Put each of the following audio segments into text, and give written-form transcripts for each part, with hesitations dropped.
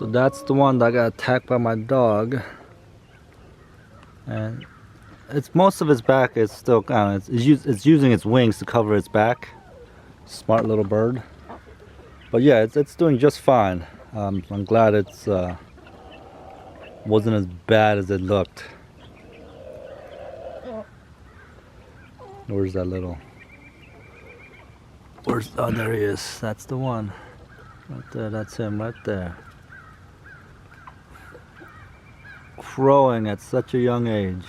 So that's the one that got attacked by my dog, and it's most of its back is still kind of it's using its wings to cover its back. Smart little bird. But yeah, it's doing just fine. I'm glad it's wasn't as bad as it looked. Where's that little? Where's? Oh, there he is. That's the one. Right there. That's him right there. Crowing at such a young age.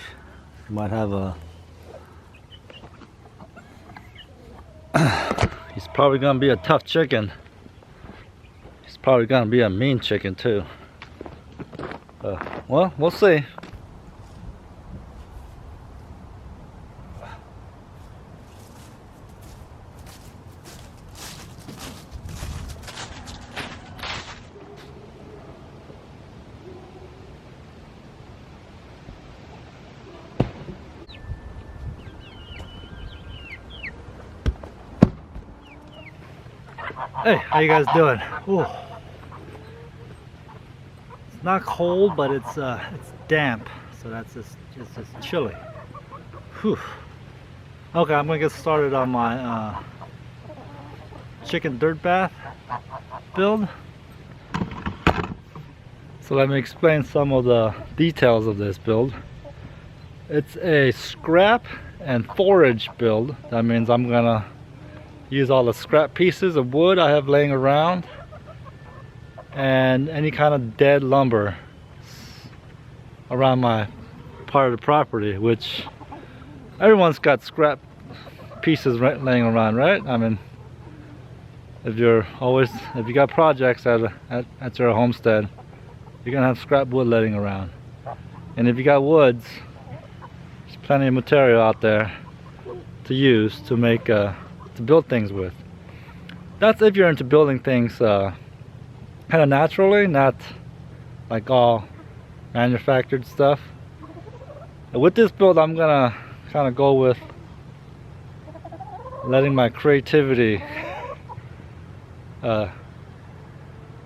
Might have a. He's probably gonna be a tough chicken. He's probably gonna be a mean chicken too. Well, we'll see. Hey, how you guys doing? Ooh. It's not cold, but it's damp, so that's just chilly. Whew. Okay, I'm gonna get started on my chicken dirt bath build. So let me explain some of the details of this build. It's a scrap and forage build. That means I'm gonna use all the scrap pieces of wood I have laying around and any kind of dead lumber around my part of the property, which everyone's got scrap pieces laying around, right? I mean, if you got projects at your homestead, you're gonna have scrap wood laying around. And if you got woods, there's plenty of material out there to use to make to build things with. That's if you're into building things kind of naturally, not like all manufactured stuff. And with this build, I'm gonna kind of go with letting my creativity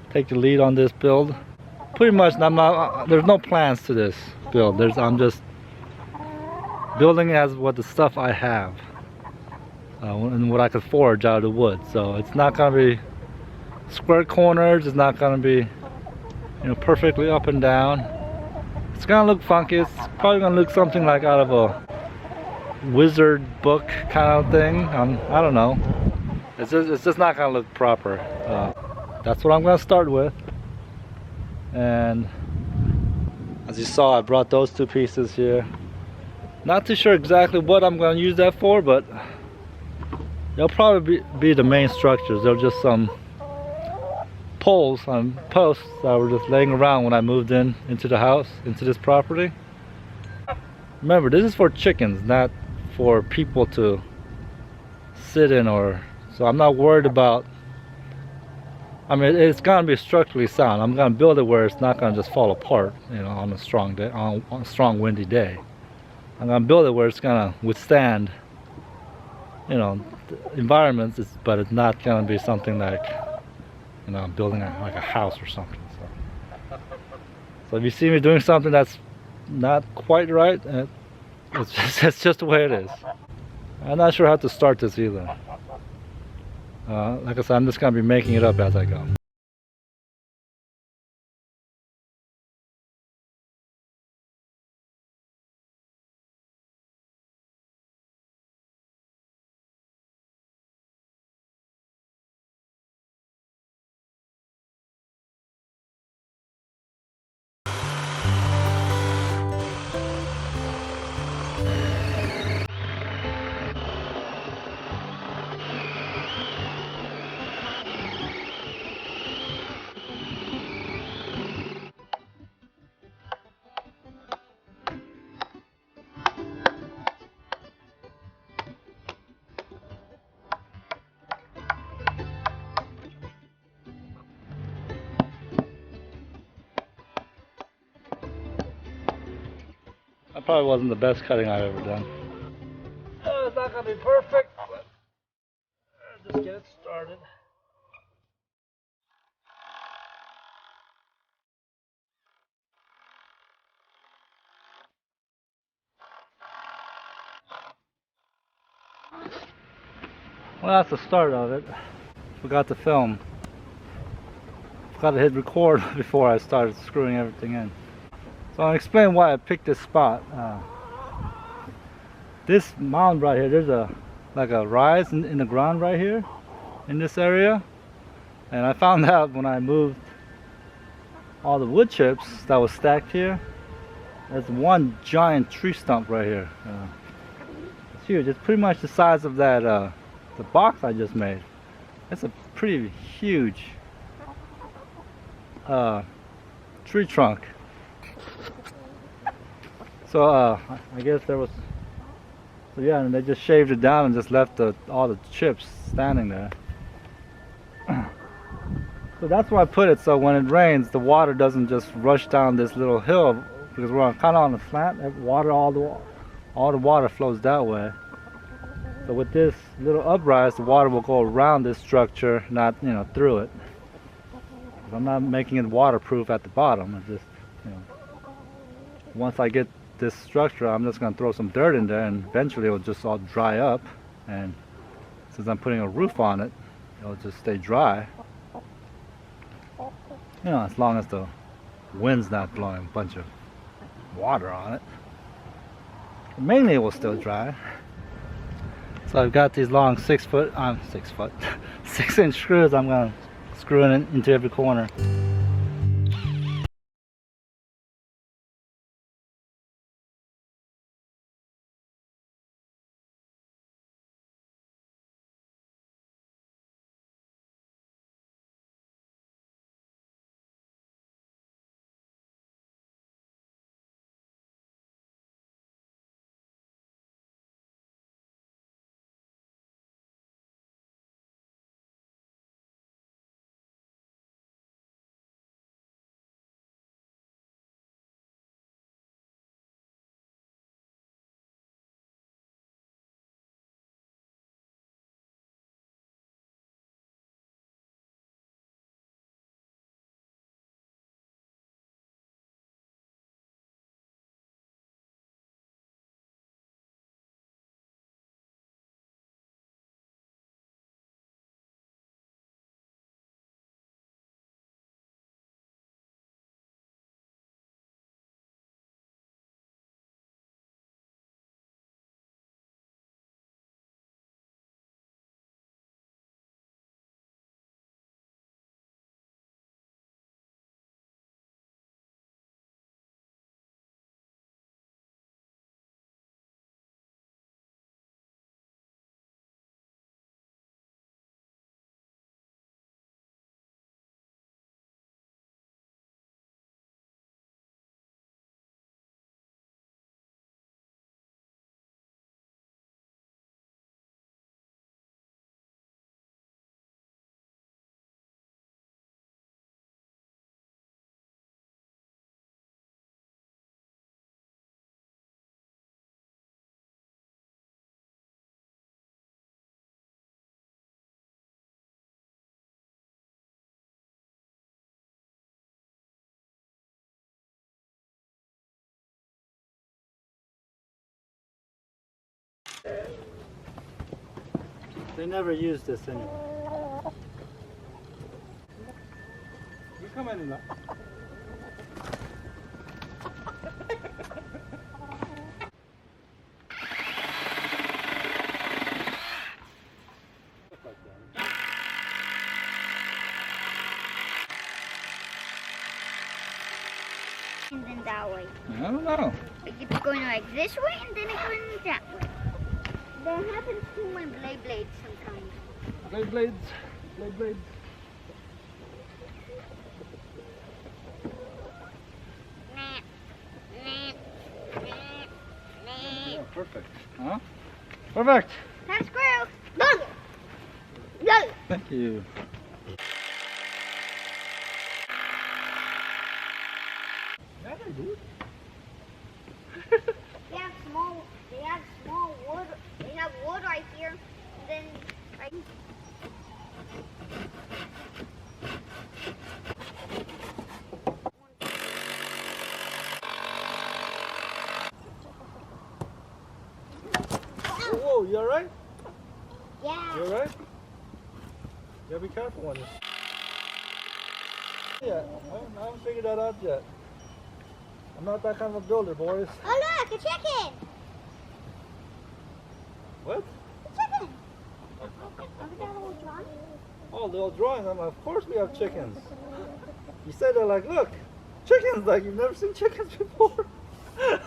take the lead on this build. Pretty much, there's no plans to this build. I'm just building it as what the stuff I have. And what I could forage out of the wood. So it's not gonna be square corners, it's not gonna be, perfectly up and down. It's gonna look funky. It's probably gonna look something like out of a wizard book kind of thing. I don't know. It's just not gonna look proper. That's what I'm gonna start with. And as you saw, I brought those two pieces here. Not too sure exactly what I'm gonna use that for, but they'll probably be the main structures. They're just some poles on posts that were just laying around when I moved into the house, into this property. Remember, this is for chickens, not for people to sit in, so I'm not worried about. I mean, it's gonna be structurally sound. I'm gonna build it where it's not gonna just fall apart, on a strong day, on a strong windy day. I'm gonna build it where it's gonna withstand, environments, but it's not gonna be something like, I'm building like a house or something. So if you see me doing something that's not quite right, it's just the way it is. I'm not sure how to start this either. Like I said, I'm just gonna be making it up as I go. That probably wasn't the best cutting I've ever done. It's not gonna be perfect, but just get it started. Well, that's the start of it. Forgot to film. Forgot to hit record before I started screwing everything in. So I'll explain why I picked this spot. This mound right here, there's like a rise in the ground right here in this area, and I found out when I moved all the wood chips that was stacked here. There's one giant tree stump right here. It's huge. It's pretty much the size of that the box I just made. It's a pretty huge tree trunk. So I guess there was, so yeah, and they just shaved it down and just left all the chips standing there. So that's why I put it, so when it rains, the water doesn't just rush down this little hill, because we're kind of on a slant. All the water flows that way. So with this little uprise, the water will go around this structure, not through it. I'm not making it waterproof at the bottom. I just once I get this structure, I'm just going to throw some dirt in there, and eventually it'll just all dry up. And since I'm putting a roof on it, it'll just stay dry. As long as the wind's not blowing a bunch of water on it. But mainly it will still dry. So I've got these long 6 inch screws. I'm going to screw it into every corner. They never use this anyway. You come in now. And then that way. I don't know. It's going like this way and then it's going that way. That happens to my blades sometimes. Blades. Yeah, perfect. Huh? Perfect. That screw. Look. Look. Thank you. They have wood right here. And then right. Whoa, you alright? Yeah. You alright? You gotta be careful when you... Yeah, I haven't figured that out yet. I'm not that kind of a builder, boys. Oh look, a chicken! What? A chicken! Remember that old drawing? Oh, the old drawing. I'm like, of course we have chickens. You said they're like, look, chickens, like you've never seen chickens before. No,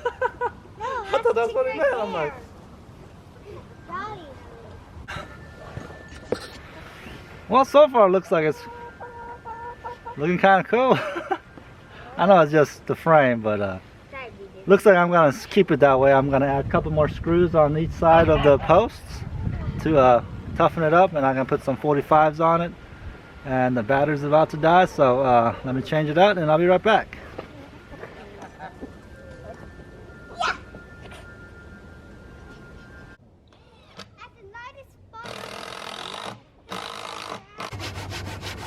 I thought that's what he meant. I'm like, Daddy. well, so far it looks like it's looking kind of cool. I know it's just the frame, but looks like I'm gonna keep it that way. I'm gonna add a couple more screws on each side of the posts to toughen it up, and I'm gonna put some 45s on it. And the battery's about to die, so let me change it out and I'll be right back.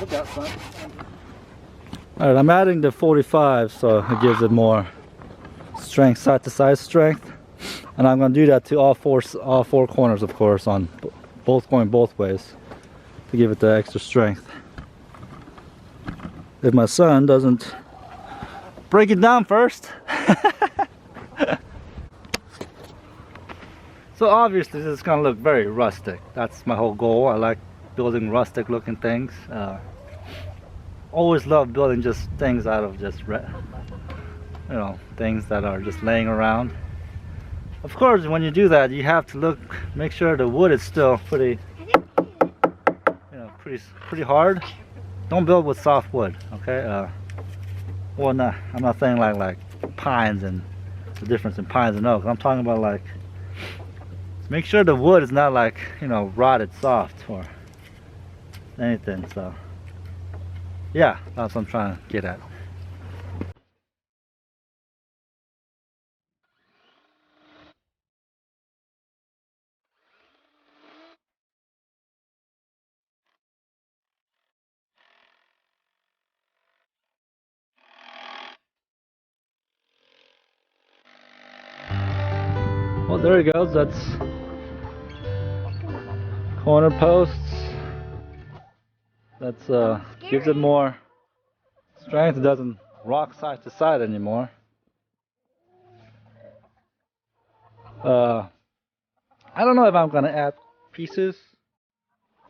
Look out, son. Alright, I'm adding the 45 so it gives it more strength, side to side strength. And I'm gonna do that to all four corners, of course, on going both ways to give it the extra strength. If my son doesn't break it down first. So obviously this is gonna look very rustic. That's my whole goal. I like building rustic looking things. Always love building just things out of just things that are just laying around. Of course, when you do that, you have to make sure the wood is still pretty hard. Don't build with soft wood, okay? Well, no, I'm not saying like pines and the difference in pines and oaks. I'm talking about like, make sure the wood is not like, rotted soft or anything. So, yeah, that's what I'm trying to get at. Well, there it goes. That's corner posts. That's gives it more strength. It doesn't rock side to side anymore. I don't know if I'm gonna add pieces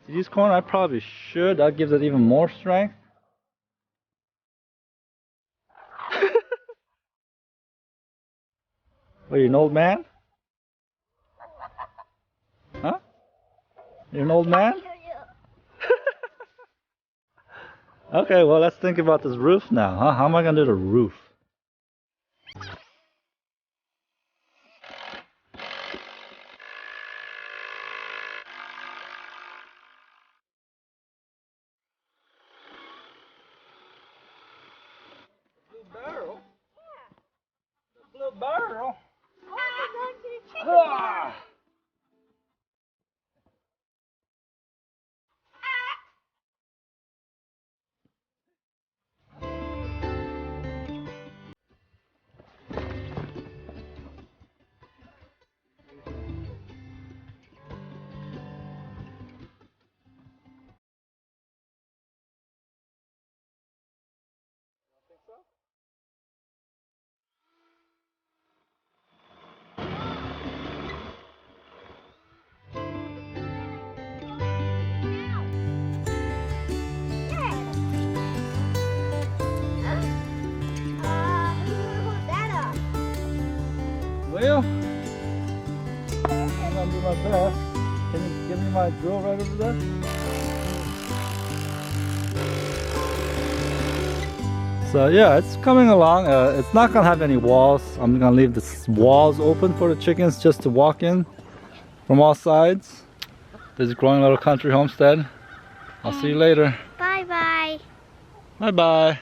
to this corner. I probably should. That gives it even more strength. What, you an old man? Huh? You're an old man? Okay, well, let's think about this roof now, huh? How am I gonna do the roof? Blue barrel? Yeah. The blue barrel? Oh, we're going to the chicken Ah! Well, I'm gonna do my best. Can you give me my drill right over there? So yeah, it's coming along. It's not gonna have any walls. I'm gonna leave the walls open for the chickens just to walk in from all sides. This is Growing Little Country Homestead. I'll see you later. Bye bye. Bye bye.